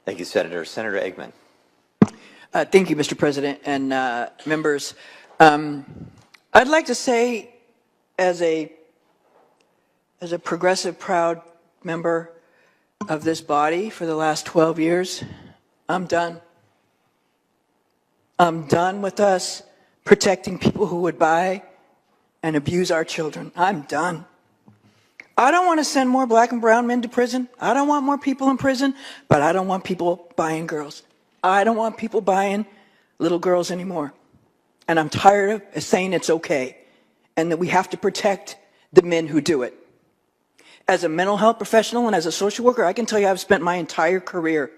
Thank you, Senator. Senator Eggman. Thank you, Mr. President and members. I'd like to say, as a progressive, proud member of this body for the last 12 years, I'm done. I'm done with us protecting people who would buy and abuse our children. I'm done. I don't want to send more black and brown men to prison. I don't want more people in prison, but I don't want people buying girls. I don't want people buying little girls anymore. And I'm tired of saying it's okay and that we have to protect the men who do it. As a mental health professional and as a social worker, I can tell you I've spent my entire career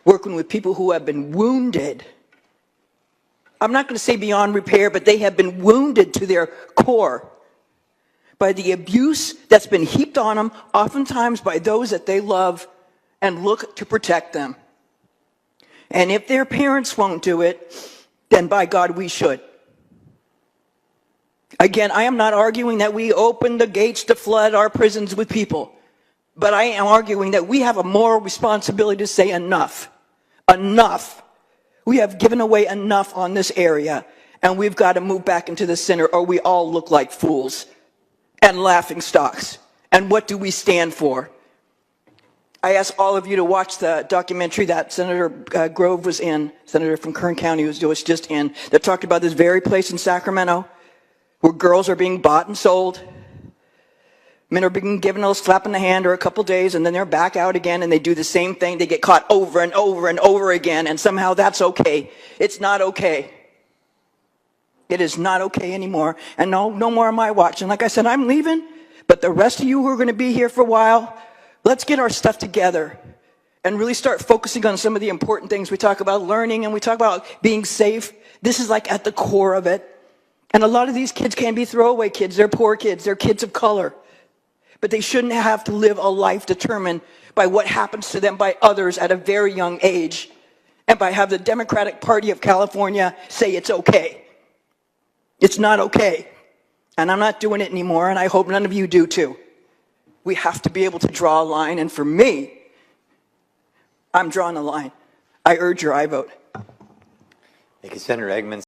working with people who have been wounded. I'm not going to say beyond repair, but they have been wounded to their core by the abuse that's been heaped on them, oftentimes by those that they love and look to protect them. And if their parents won't do it, then by God, we should. Again, I am not arguing that we open the gates to flood our prisons with people, but I am arguing that we have a moral responsibility to say enough. Enough. We have given away enough on this area, and we've got to move back into the center, or we all look like fools and laughing stocks. And what do we stand for? I asked all of you to watch the documentary that Senator Grove was in, Senator from Kern County was just in, that talked about this very place in Sacramento where girls are being bought and sold. Men are being given a little slap in the hand or a couple days, and then they're back out again, and they do the same thing. They get caught over and over and over again, and somehow that's okay. It's not okay. It is not okay anymore. And no more am I watching. Like I said, I'm leaving, but the rest of you who are going to be here for a while, let's get our stuff together and really start focusing on some of the important things. We talk about learning and we talk about being safe. This is like at the core of it. And a lot of these kids can't be throwaway kids. They're poor kids. They're kids of color. But they shouldn't have to live a life determined by what happens to them by others at a very young age and by have the Democratic Party of California say it's okay. It's not okay. And I'm not doing it anymore, and I hope none of you do too. We have to be able to draw a line, and for me, I'm drawing a line. I urge your aye vote. Thank you, Senator Eggman.